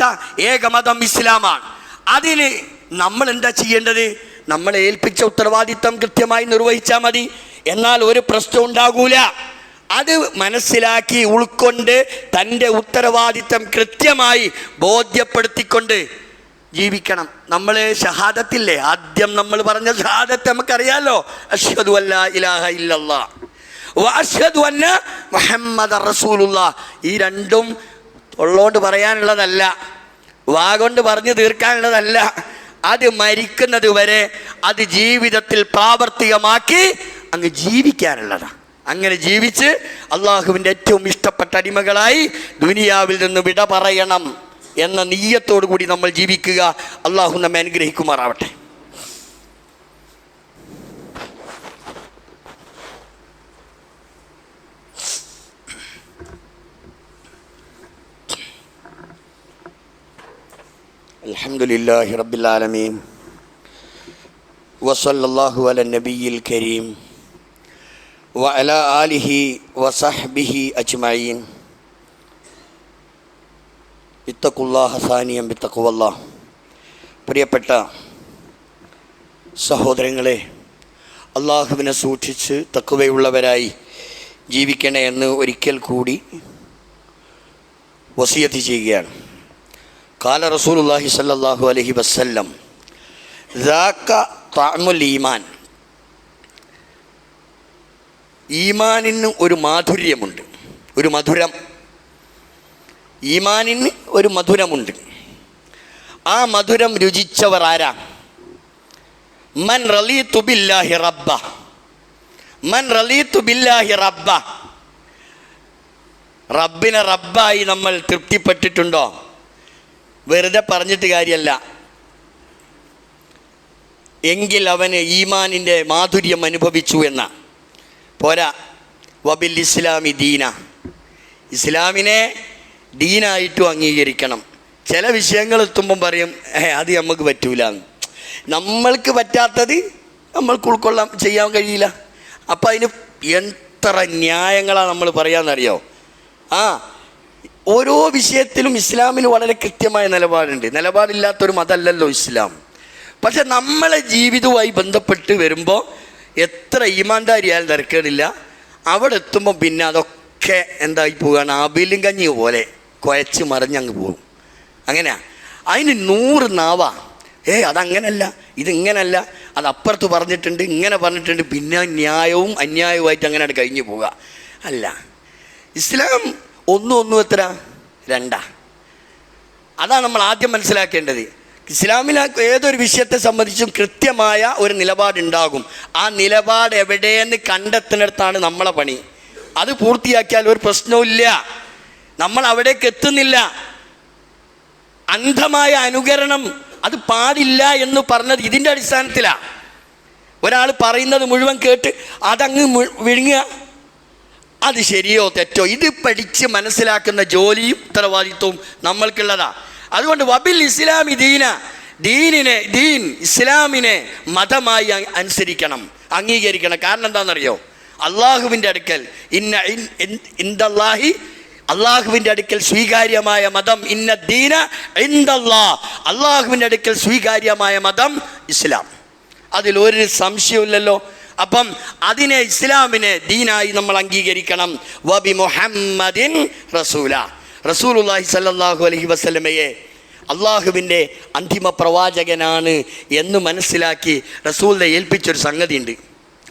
ഏകമതം ഇസ്ലാമാണ്. അതിന് നമ്മൾ എന്താ ചെയ്യേണ്ടത്? നമ്മളെ ഏൽപ്പിച്ച ഉത്തരവാദിത്തം കൃത്യമായി നിർവഹിച്ചാൽ മതി. എന്നാൽ ഒരു പ്രശ്നം ഉണ്ടാകൂല. അത് മനസ്സിലാക്കി ഉൾക്കൊണ്ട് തൻ്റെ ഉത്തരവാദിത്തം കൃത്യമായി ബോധ്യപ്പെടുത്തിക്കൊണ്ട് ജീവിക്കണം. നമ്മൾ ഷഹാദത്തില്ലേ, ആദ്യം നമ്മൾ പറഞ്ഞ ഷഹാദത്ത് നമുക്കറിയാലോ. അഷ്ഹദു അല്ലാ ഇലാഹ ഇല്ലല്ലാഹ് വ അഷ്ഹദു അന്ന മുഹമ്മദ റസൂലുള്ളാഹ്. ഈ രണ്ടും ഉള്ളോണ്ട് പറയാനുള്ളതല്ല, വാഗൊണ്ട് പറഞ്ഞു തീർക്കാനുള്ളതല്ല. അത് മരിക്കുന്നത് വരെ അത് ജീവിതത്തിൽ പ്രാവർത്തികമാക്കി അങ്ങ് ജീവിക്കാനുള്ളതാണ്. അങ്ങനെ ജീവിച്ച് അള്ളാഹുവിൻ്റെ ഏറ്റവും ഇഷ്ടപ്പെട്ട അടിമകളായി ദുനിയാവിൽ നിന്ന് വിട പറയണം എന്ന നിയ്യത്തോടു കൂടി നമ്മൾ ജീവിക്കുക. അള്ളാഹു നമ്മെ അനുഗ്രഹിക്കുമാറാവട്ടെ. അൽഹംദുലില്ലാഹി റബ്ബിൽ ആലമീൻ വസല്ലല്ലാഹു അലാ നബിയിൽ കരീം വഅലാ ആലിഹി വസഹ്ബിഹി അജ്മഈൻ. ഇത്തഖുല്ലാഹ സാനിയം ബിത്തഖ്വല്ലാഹ്. പ്രിയപ്പെട്ട സഹോദരങ്ങളെ, അള്ളാഹുവിനെ സൂക്ഷിച്ച് തഖ്വയുള്ളവരായി ജീവിക്കണേ എന്ന് ഒരിക്കൽ കൂടി വസിയത്ത് ചെയ്യുകയാണ്. ഖാല റസൂലുള്ളാഹി സ്വല്ലല്ലാഹു അലൈഹി വസല്ലം ദാക തഅമുൽ ഈമാൻ. ഈമാനിന് ഒരു മാധുര്യമുണ്ട്, ഒരു മധുരം. ഈമാനിന് ഒരു മധുരമുണ്ട്. ആ മധുരം രുചിച്ചവർ ആരാ? മൻ റളീതു ബില്ലാഹി റബ്ബ. മൻ റളീതു ബില്ലാഹി റബ്ബ. റബ്ബിനെ റബ്ബായി നമ്മൾ തൃപ്തിപ്പെട്ടിട്ടുണ്ടോ? വെറുതെ പറഞ്ഞിട്ട് കാര്യമല്ല. എങ്കിൽ അവന് ഈമാനിൻ്റെ മാധുര്യം അനുഭവിച്ചു എന്ന പോരാ. വബിൽ ഇസ്ലാമി ദീന. ഇസ്ലാമിനെ ദീനായിട്ടും അംഗീകരിക്കണം. ചില വിഷയങ്ങൾ എത്തുമ്പം പറയും അത് നമുക്ക് പറ്റൂല, നമ്മൾക്ക് പറ്റാത്തത് നമ്മൾക്ക് ഉൾക്കൊള്ളാൻ ചെയ്യാൻ കഴിയില്ല. അപ്പം അതിന് എത്ര ന്യായങ്ങളാണ് നമ്മൾ പറയാമെന്നറിയോ? ഓരോ വിഷയത്തിലും ഇസ്ലാമിന് വളരെ കൃത്യമായ നിലപാടുണ്ട്. നിലപാടില്ലാത്തൊരു മതമല്ലല്ലോ ഇസ്ലാം. പക്ഷെ നമ്മളെ ജീവിതവുമായി ബന്ധപ്പെട്ട് വരുമ്പോൾ എത്ര ഈമാൻദാരിയായാലും തിരക്കേടില്ല. അവിടെ എത്തുമ്പോൾ പിന്നെ അതൊക്കെ എന്തായി പോവുകയാണ്, ആബിലും കഞ്ഞി പോലെ കുഴച്ച് മറിഞ്ഞങ്ങ് പോകും. അങ്ങനെയാ. അതിന് 100 നാവാ. അതങ്ങനല്ല, ഇതിങ്ങനല്ല, അത് അപ്പുറത്ത് പറഞ്ഞിട്ടുണ്ട്, ഇങ്ങനെ പറഞ്ഞിട്ടുണ്ട്. പിന്നെ ന്യായവും അന്യായവുമായിട്ട് അങ്ങനെ കഴിഞ്ഞു പോവുക. അല്ല, ഇസ്ലാം ഒന്നും എത്ര 2. അതാണ് നമ്മൾ ആദ്യം മനസ്സിലാക്കേണ്ടത്. ഇസ്ലാമിൽ ഏതൊരു വിഷയത്തെ സംബന്ധിച്ചും കൃത്യമായ ഒരു നിലപാടുണ്ടാകും. ആ നിലപാട് എവിടെയെന്ന് കണ്ടെത്തുന്നിടത്താണ് നമ്മളെ പണി. അത് പൂർത്തിയാക്കിയാൽ ഒരു പ്രശ്നവുമില്ല. നമ്മൾ അവിടേക്ക് എത്തുന്നില്ല. അന്ധമായ അനുകരണം അത് പാടില്ല എന്ന് പറഞ്ഞത് ഇതിൻ്റെ അടിസ്ഥാനത്തിലാണ്. ഒരാൾ പറയുന്നത് മുഴുവൻ കേട്ട് അതങ്ങ് വിഴുങ്ങുക, അത് ശരിയോ തെറ്റോ ഇത് പഠിച്ച് മനസ്സിലാക്കുന്ന ജോലിയും ഉത്തരവാദിത്വവും നമ്മൾക്കുള്ളതാ. അതുകൊണ്ട് വബിൽ ഇസ്ലാമി ദീന. ദീൻ ഇസ്ലാമിനെ മതമായി അനുസരിക്കണം, അംഗീകരിക്കണം. കാരണം എന്താണെന്നറിയോ? അള്ളാഹുവിൻ്റെ അടുക്കൽ അള്ളാഹുവിൻ്റെ അടുക്കൽ സ്വീകാര്യമായ മതം ഇന്ന ദീന ഇൻദല്ലാഹ്. അള്ളാഹുവിൻ്റെ അടുക്കൽ സ്വീകാര്യമായ മതം ഇസ്ലാം. അതിലൊരു സംശയമില്ലല്ലോ. അപ്പം അതിനെ ഇസ്ലാമിനെ ദീനായി നമ്മൾ അംഗീകരിക്കണം. വബി മുഹമ്മദിൻ റസൂല. റസൂലുള്ളാഹി സ്വല്ലല്ലാഹു അലൈഹി വസല്ലമയെ അള്ളാഹുവിൻ്റെ അന്തിമ പ്രവാചകനാണ് എന്ന് മനസ്സിലാക്കി റസൂലിനെ ഏൽപ്പിച്ചൊരു സംഗതിയുണ്ട്.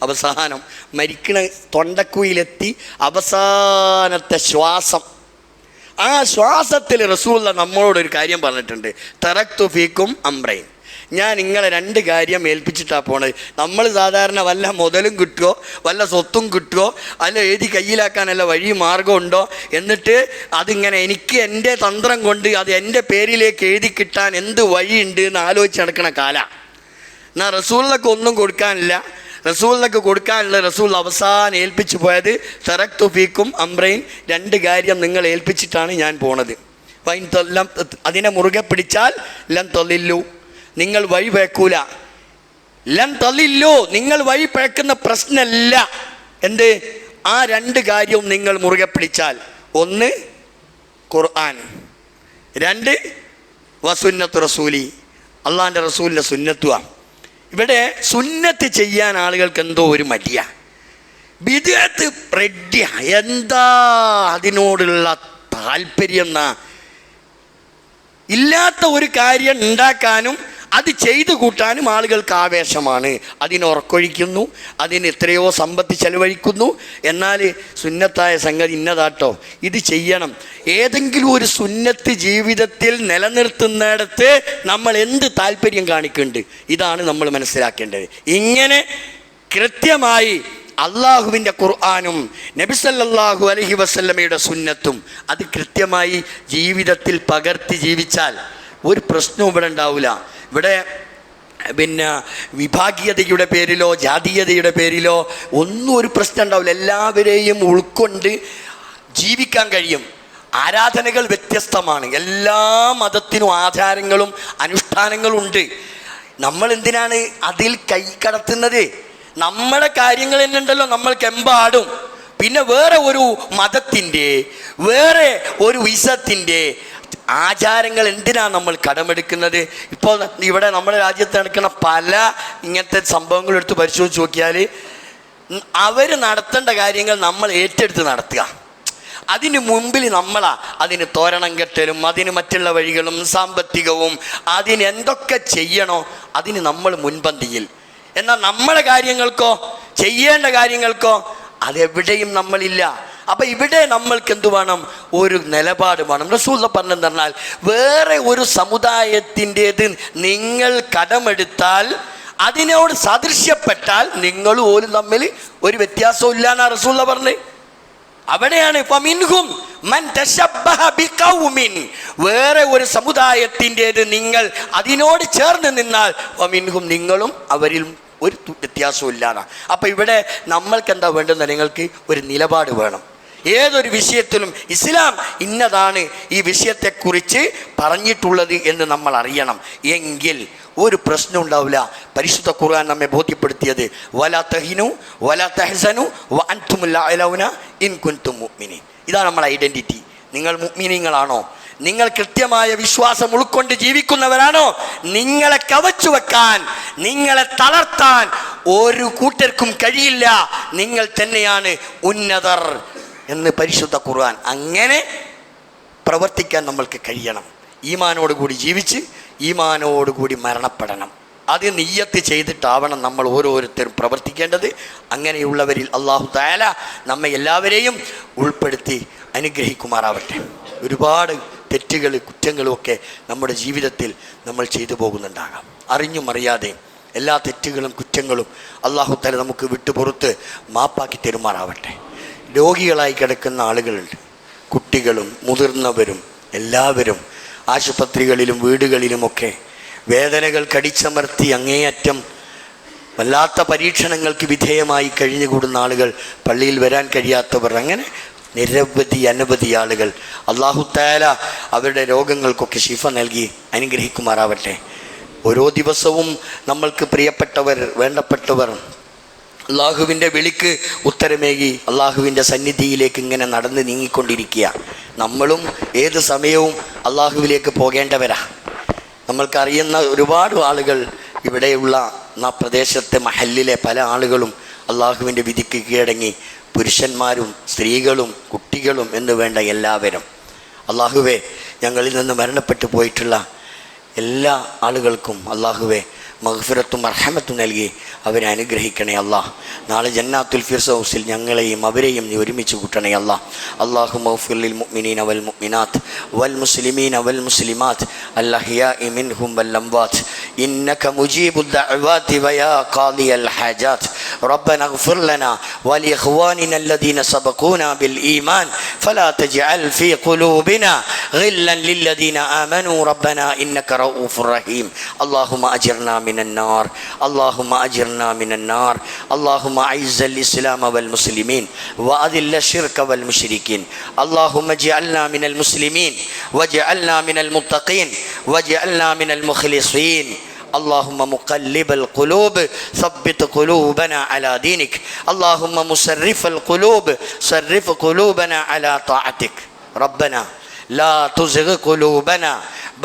അവസാനം മരിക്കണ തൊണ്ടക്കുയിലെത്തി അവസാനത്തെ ശ്വാസം, ആ ശ്വാസത്തിൽ റസൂൽ നമ്മളോടൊരു കാര്യം പറഞ്ഞിട്ടുണ്ട്. തറക്തു ഫീക്കും അംറൈൻ. ഞാൻ നിങ്ങളെ 2 കാര്യം ഏൽപ്പിച്ചിട്ടാണ് പോണത്. നമ്മൾ സാധാരണ വല്ല മുതലും കിട്ടുമോ വല്ല സ്വത്തും കിട്ടുമോ അല്ല എഴുതി കയ്യിലാക്കാനല്ല വഴി മാർഗമുണ്ടോ എന്നിട്ട് അതിങ്ങനെ എനിക്ക് എൻ്റെ തന്ത്രം കൊണ്ട് അത് എൻ്റെ പേരിലേക്ക് എഴുതി കിട്ടാൻ എന്ത് വഴിയുണ്ട് എന്ന് ആലോചിച്ച് നടക്കണ കാലം. എന്നാൽ റസൂലിനൊക്കെ ഒന്നും കൊടുക്കാനില്ല. റസൂലിനൊക്കെ കൊടുക്കാനുള്ള റസൂൽ അവസാനം ഏൽപ്പിച്ചു പോയത് തറക്തു ഫീക്കും അംറൈൻ, 2 കാര്യം നിങ്ങൾ ഏൽപ്പിച്ചിട്ടാണ് ഞാൻ പോണത്. അതിനെ മുറുകെ പിടിച്ചാൽ ലൻ തളില്ലു, നിങ്ങൾ വഴി പേക്കൂല. ലൻ തളില്ലു, നിങ്ങൾ വഴി പേക്കുന്ന പ്രശ്നമല്ല. എന്ത്? ആ 2 കാര്യവും നിങ്ങൾ മുറുകെ പിടിച്ചാൽ, 1 ഖുർആൻ, 2 വസുന്നത്ത് റസൂലി, അള്ളാൻ്റെ റസൂലിൻ്റെ സുന്നത്തുവാണ്. ഇവിടെ സുന്നത്ത് ചെയ്യാൻ ആളുകൾക്ക് എന്തോ ഒരു മടിയ, ബിദ്അത്ത് റെഡിയ, എന്താ അതിനോടുള്ള താല്പര്യം എന്നാ. ഇല്ലാത്ത ഒരു കാര്യം ഉണ്ടാക്കാനും അത് ചെയ്തു കൂട്ടാനും ആളുകൾക്ക് ആവേശമാണ്. അതിന് ഉറക്കൊഴിക്കുന്നു, അതിന് എത്രയോ സമ്പത്ത് ചെലവഴിക്കുന്നു. എന്നാൽ സുന്നത്തായ സംഗതി ഇന്നതാട്ടോ, ഇത് ചെയ്യണം. ഏതെങ്കിലും ഒരു സുന്നത്ത് ജീവിതത്തിൽ നിലനിർത്തുന്നിടത്ത് നമ്മൾ എന്ത് താല്പര്യം കാണിക്കുന്നുണ്ട്, ഇതാണ് നമ്മൾ മനസ്സിലാക്കേണ്ടത്. ഇങ്ങനെ കൃത്യമായി അള്ളാഹുവിൻ്റെ ഖുർആനും നബി സല്ലല്ലാഹു അലൈഹി വസല്ലമയുടെ സുന്നത്തും അത് കൃത്യമായി ജീവിതത്തിൽ പകർത്തി ജീവിച്ചാൽ ഒരു പ്രശ്നവും ഇവിടെ ഉണ്ടാവില്ല. ഇവിടെ പിന്നെ വിഭാഗീയതയുടെ പേരിലോ ജാതീയതയുടെ പേരിലോ ഒന്നും ഒരു പ്രശ്നം ഉണ്ടാവില്ല. എല്ലാവരെയും ഉൾക്കൊണ്ട് ജീവിക്കാൻ കഴിയും. ആരാധനകൾ വ്യത്യസ്തമാണ്. എല്ലാ മതത്തിനും ആചാരങ്ങളും അനുഷ്ഠാനങ്ങളും ഉണ്ട്. നമ്മൾ എന്തിനാണ് അതിൽ കൈ കടത്തുന്നത്? നമ്മുടെ കാര്യങ്ങൾ തന്നെ ഉണ്ടല്ലോ നമ്മൾക്കെമ്പാടും. പിന്നെ വേറെ ഒരു മതത്തിൻ്റെ വേറെ ഒരു വിസത്തിൻ്റെ ആചാരങ്ങൾ എന്തിനാണ് നമ്മൾ കടമെടുക്കുന്നത്? ഇപ്പോൾ ഇവിടെ നമ്മുടെ രാജ്യത്ത് നടക്കുന്ന പല ഇങ്ങനത്തെ സംഭവങ്ങൾ എടുത്ത് പരിശോധിച്ച് നോക്കിയാൽ അവർ നടത്തേണ്ട കാര്യങ്ങൾ നമ്മൾ ഏറ്റെടുത്ത് നടത്തുക. അതിന് മുമ്പിൽ നമ്മളാ അതിന് തോരണം കെട്ടലും അതിന് മറ്റുള്ള വഴികളും സാമ്പത്തികവും അതിന് എന്തൊക്കെ ചെയ്യണോ അതിന് നമ്മൾ മുൻപന്തിയിൽ. എന്നാൽ നമ്മുടെ കാര്യങ്ങൾക്കോ ചെയ്യേണ്ട കാര്യങ്ങൾക്കോ അതെവിടെയും നമ്മളില്ല. അപ്പം ഇവിടെ നമ്മൾക്ക് എന്തു വേണം? ഒരു നിലപാട് വേണം. റസൂൽ പറഞ്ഞെന്ന് പറഞ്ഞാൽ വേറെ ഒരു സമുദായത്തിൻ്റേത് നിങ്ങൾ കടമെടുത്താൽ അതിനോട് സദൃശ്യപ്പെട്ടാൽ നിങ്ങൾ പോലും തമ്മിൽ ഒരു വ്യത്യാസവും ഇല്ല എന്നാണ് റസൂൽ പറഞ്ഞത്. അവിടെയാണ് ഫമിൻഹും മൻ തശബ്ബഹ ബിഖൗമിൻ, വേറെ ഒരു സമുദായത്തിൻ്റേത് നിങ്ങൾ അതിനോട് ചേർന്ന് നിന്നാൽ ഫമിൻഹും, നിങ്ങളും അവരിൽ ഒരു വ്യത്യാസവും ഇല്ലാണ്. അപ്പം ഇവിടെ നമ്മൾക്ക് എന്താ വേണ്ടുന്ന? നിങ്ങൾക്ക് ഒരു നിലപാട് വേണം. ഏതൊരു വിഷയത്തിലും ഇസ്ലാം ഇന്നതാണ് ഈ വിഷയത്തെക്കുറിച്ച് പറഞ്ഞിട്ടുള്ളത് എന്ന് നമ്മൾ അറിയണം. എങ്കിൽ ഒരു പ്രശ്നം ഉണ്ടാവില്ല. പരിശുദ്ധ ഖുർആൻ നമ്മെ ബോധ്യപ്പെടുത്തിയത് വലാ തഹിനു വലാ തഹ്സനു വഅൻതുമുൽ അഅലൗന ഇൻ കുൻതും മുഅ്മിനീൻ. ഇതാണ് നമ്മുടെ ഐഡൻറ്റിറ്റി. നിങ്ങൾ മുഅ്മിനീങ്ങളാണോ? നിങ്ങൾ കൃത്യമായ വിശ്വാസം ഉൾക്കൊണ്ട് ജീവിക്കുന്നവരാണോ? നിങ്ങളെ കവച്ചു വെക്കാൻ, നിങ്ങളെ തളർത്താൻ ഒരു കൂട്ടർക്കും കഴിയില്ല. നിങ്ങൾ തന്നെയാണ് ഉന്നതർ എന്ന് പരിശുദ്ധ ഖുർആൻ. അങ്ങനെ പ്രവർത്തിക്കാൻ നമ്മൾക്ക് കഴിയണം. ഈമാനോടുകൂടി ജീവിച്ച് ഈമാനോടുകൂടി മരണപ്പെടണം. അത് നിയ്യത്ത് ചെയ്തിട്ടാവണം നമ്മൾ ഓരോരുത്തരും പ്രവർത്തിക്കേണ്ടത്. അങ്ങനെയുള്ളവരിൽ അല്ലാഹു തആല നമ്മെ എല്ലാവരെയും ഉൾപ്പെടുത്തി അനുഗ്രഹിക്കുമാറാവട്ടെ. ഒരുപാട് തെറ്റുകൾ കുറ്റങ്ങളും ഒക്കെ നമ്മുടെ ജീവിതത്തിൽ നമ്മൾ ചെയ്തു പോകുന്നുണ്ടാകാം. അറിഞ്ഞും അറിയാതെയും എല്ലാ തെറ്റുകളും കുറ്റങ്ങളും അല്ലാഹു തആല നമുക്ക് വിട്ടുപുറത്ത് മാപ്പാക്കി തരുമാറാവട്ടെ. രോഗികളായി കിടക്കുന്ന ആളുകളുണ്ട്, കുട്ടികളും മുതിർന്നവരും എല്ലാവരും ആശുപത്രികളിലും വീടുകളിലുമൊക്കെ വേദനകൾ കടിച്ചമർത്തി അങ്ങേയറ്റം വല്ലാത്ത പരീക്ഷണങ്ങൾക്ക് വിധേയമായി കഴിഞ്ഞുകൂടുന്ന ആളുകൾ, പള്ളിയിൽ വരാൻ കഴിയാത്തവർ, അങ്ങനെ നിരവധി അനവധി ആളുകൾ അല്ലാഹു തആല അവരുടെ രോഗങ്ങൾക്കൊക്കെ ശിഫ നൽകി അനുഗ്രഹിക്കുമാറാവട്ടെ. ഓരോ ദിവസവും നമ്മൾക്ക് പ്രിയപ്പെട്ടവർ വേണ്ടപ്പെട്ടവർ അള്ളാഹുവിൻ്റെ വിളിക്ക് ഉത്തരമേകി അള്ളാഹുവിൻ്റെ സന്നിധിയിലേക്ക് ഇങ്ങനെ നടന്ന് നീങ്ങിക്കൊണ്ടിരിക്കുക. നമ്മളും ഏത് സമയവും അള്ളാഹുവിലേക്ക് പോകേണ്ടവരാ. നമ്മൾക്കറിയുന്ന ഒരുപാട് ആളുകൾ ഇവിടെയുള്ള പ്രദേശത്തെ മഹല്ലിലെ പല ആളുകളും അള്ളാഹുവിൻ്റെ വിധിക്ക് കീഴടങ്ങി, പുരുഷന്മാരും സ്ത്രീകളും കുട്ടികളും എന്ന് വേണ്ട എല്ലാവരും. അള്ളാഹുവേ, ഞങ്ങളിൽ നിന്ന് മരണപ്പെട്ടു പോയിട്ടുള്ള എല്ലാ ആളുകൾക്കും അള്ളാഹുവേ മഗ്ഫിറത്തും മർഹമത്തും നൽകി അവരെ അനുഗ്രഹിക്കണേ അല്ലാ. നാളെ ജന്നാത്തുൽ ഫിർദൗസിൽ ഞങ്ങളെയും അവരെയും നീ ഒരുമിച്ച് കൂട്ടണേ അല്ലാ. അല്ലാഹുമ്മ ഗ്ഫിർ ലിൽ മുഅ്മിനീന വൽ മുഅ്മിനാത്ത് വൽ മുസ്ലിമീന വൽ മുസ്ലിമാത്ത് അൽ അഹ്യാഇ മിൻഹും വൽ അംവാത്ത് ഇന്നക മുജീബുദ് ദഅവാതി വയാ ഖാദിയൽ ഹാജാത്ത്. റബ്ബനാ ഗ്ഫിർ ലനാ വലി ഇഖ്വാനിന الذين سبقونا بالإيمان فلا تجعل في قلوبنا غلا للذين آمنوا ربنا إنك رؤوف رحيم. اللهم أجرنا من النار، اللهم أجرنا من النار. اللهم أعز الإسلام والمسلمين وأذل الشرك والمشركين. اللهم اجعلنا من المسلمين واجعلنا من المتقين واجعلنا من المخلصين. اللهم مقلب القلوب ثبت قلوبنا على دينك. اللهم مصرف القلوب صرف قلوبنا على طاعتك. ربنا لا تزغ قلوبنا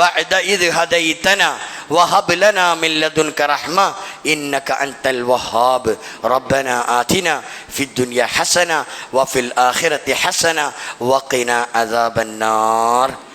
بعد إذ هديتنا وهب لنا من لدنك رحمة إنك أنت الوهاب. ربنا آتنا في الدنيا حسنة وفي الآخرة حسنة وقنا عذاب النار.